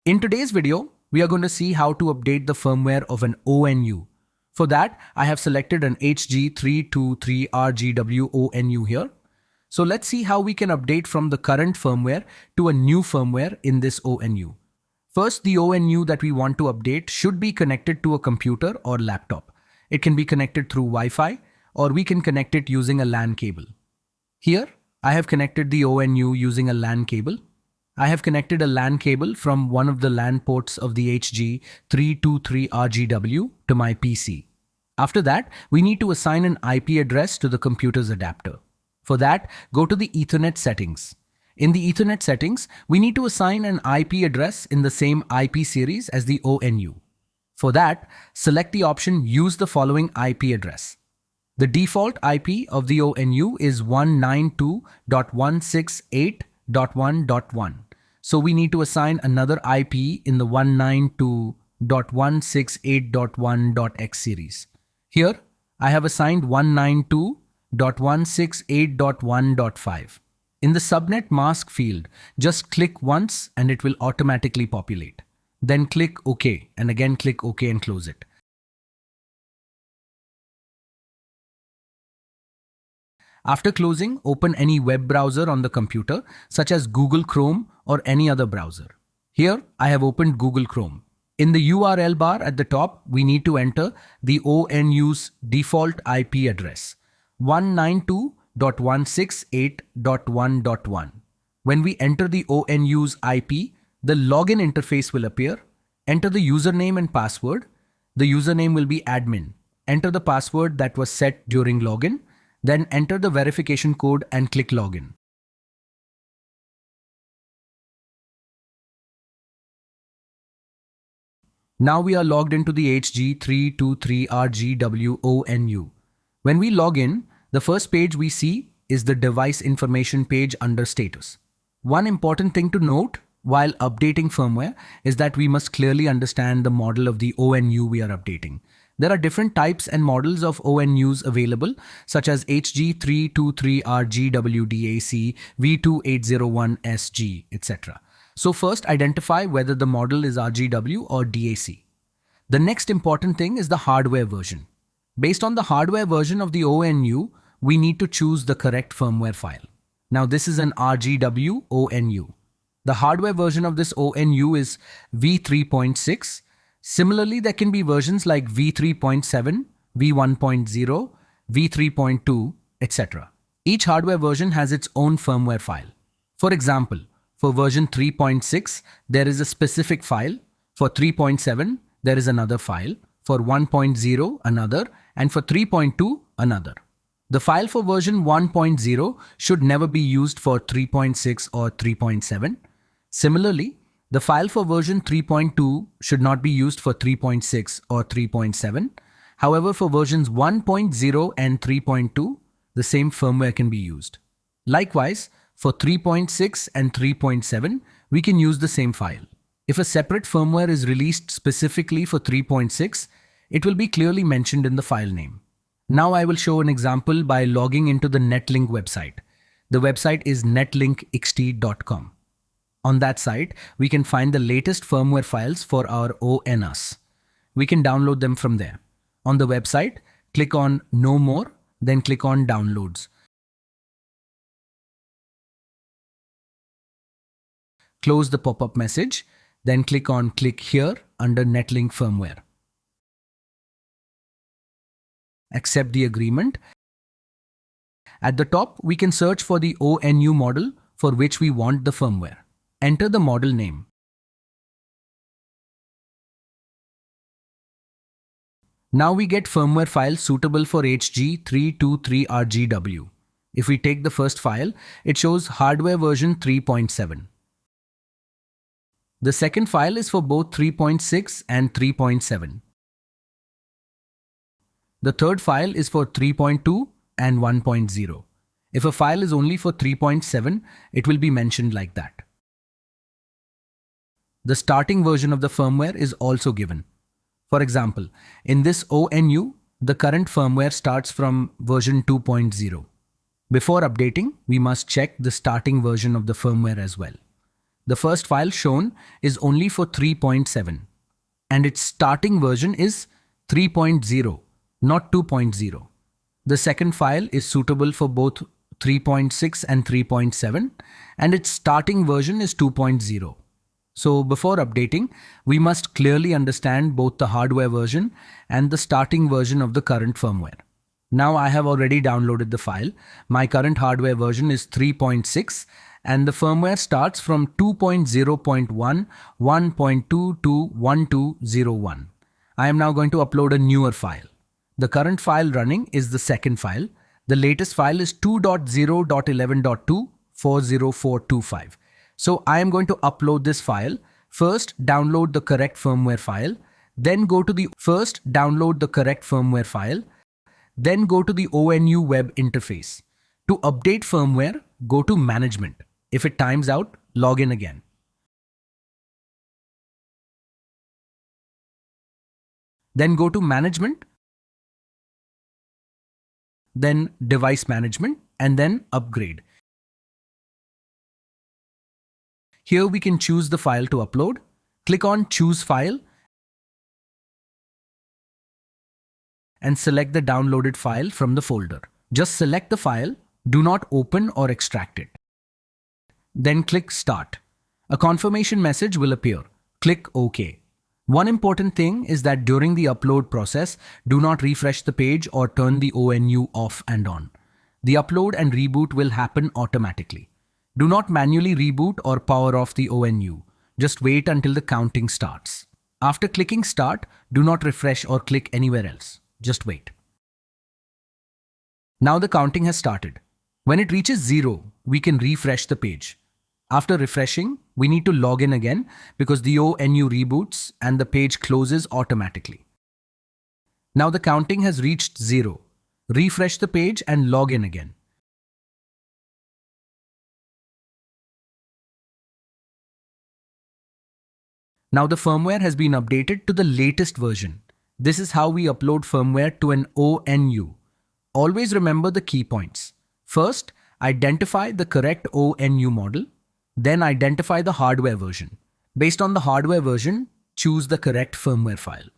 In today's video, we are going to see how to update the firmware of an ONU. For that, I have selected an HG323RGW ONU here. So let's see how we can update from the current firmware to a new firmware in this ONU. First, the ONU that we want to update should be connected to a computer or laptop. It can be connected through Wi-Fi, or we can connect it using a LAN cable. Here, I have connected the ONU using a LAN cable. I have connected a LAN cable from one of the LAN ports of the HG323RGW to my PC. After that, we need to assign an IP address to the computer's adapter. For that, go to the Ethernet settings. In the Ethernet settings, we need to assign an IP address in the same IP series as the ONU. For that, select the option Use the following IP address. The default IP of the ONU is 192.168.1.1. So we need to assign another IP in the 192.168.1.x series. Here, I have assigned 192.168.1.5. In the subnet mask field, just click once and it will automatically populate. Then click OK and again click OK and close it. After closing, open any web browser on the computer, such as Google Chrome or any other browser. Here, I have opened Google Chrome. In the URL bar at the top, we need to enter the ONU's default IP address, 192.168.1.1. When we enter the ONU's IP, the login interface will appear. Enter the username and password. The username will be admin. Enter the password that was set during login. Then enter the verification code and click Login. Now we are logged into the HG323RGW ONU. When we log in, the first page we see is the device information page under status. One important thing to note while updating firmware is that we must clearly understand the model of the ONU we are updating. There are different types and models of ONUs available, such as HG323RGW DAC, V2801SG, etc. So first identify whether the model is RGW or DAC. The next important thing is the hardware version. Based on the hardware version of the ONU, we need to choose the correct firmware file. Now this is an RGW ONU. The hardware version of this ONU is V3.6. Similarly, there can be versions like V3.7, V1.0, V3.2, etc. Each hardware version has its own firmware file. For example, for version 3.6, there is a specific file. For 3.7, there is another file. For 1.0, another. And for 3.2, another. The file for version 1.0 should never be used for 3.6 or 3.7. Similarly, the file for version 3.2 should not be used for 3.6 or 3.7. However, for versions 1.0 and 3.2, the same firmware can be used. Likewise, for 3.6 and 3.7, we can use the same file. If a separate firmware is released specifically for 3.6, it will be clearly mentioned in the file name. Now I will show an example by logging into the Netlink website. The website is netlinkxt.com. On that site, we can find the latest firmware files for our ONUs. We can download them from there. On the website, click on Know More, then click on Downloads. Close the pop-up message, then click on Click Here under Netlink Firmware. Accept the agreement. At the top, we can search for the ONU model for which we want the firmware. Enter the model name. Now we get firmware files suitable for HG323RGW. If we take the first file, it shows hardware version 3.7. The second file is for both 3.6 and 3.7. The third file is for 3.2 and 1.0. If a file is only for 3.7, it will be mentioned like that. The starting version of the firmware is also given. For example, in this ONU, the current firmware starts from version 2.0. Before updating, we must check the starting version of the firmware as well. The first file shown is only for 3.7 and its starting version is 3.0, not 2.0. The second file is suitable for both 3.6 and 3.7 and its starting version is 2.0. So before updating, we must clearly understand both the hardware version and the starting version of the current firmware. Now I have already downloaded the file. My current hardware version is 3.6 and the firmware starts from 2.0.1, 1.2 to 1201. I am now going to upload a newer file. The current file running is the second file. The latest file is 2.0.11.2 40425. So I am going to upload this file. First, download the correct firmware file. Then go to the ONU web interface. To update firmware, go to Management. If it times out, log in again. Then go to Management, then Device Management, and then Upgrade. Here we can choose the file to upload. Click on Choose File and select the downloaded file from the folder. Just select the file, do not open or extract it. Then click Start. A confirmation message will appear. Click OK. One important thing is that during the upload process, do not refresh the page or turn the ONU off and on. The upload and reboot will happen automatically. Do not manually reboot or power off the ONU. Just wait until the counting starts. After clicking Start, do not refresh or click anywhere else. Just wait. Now the counting has started. When it reaches 0, we can refresh the page. After refreshing, we need to log in again because the ONU reboots and the page closes automatically. Now the counting has reached 0. Refresh the page and log in again. Now the firmware has been updated to the latest version. This is how we upload firmware to an ONU. Always remember the key points. First, identify the correct ONU model. Then identify the hardware version. Based on the hardware version, choose the correct firmware file.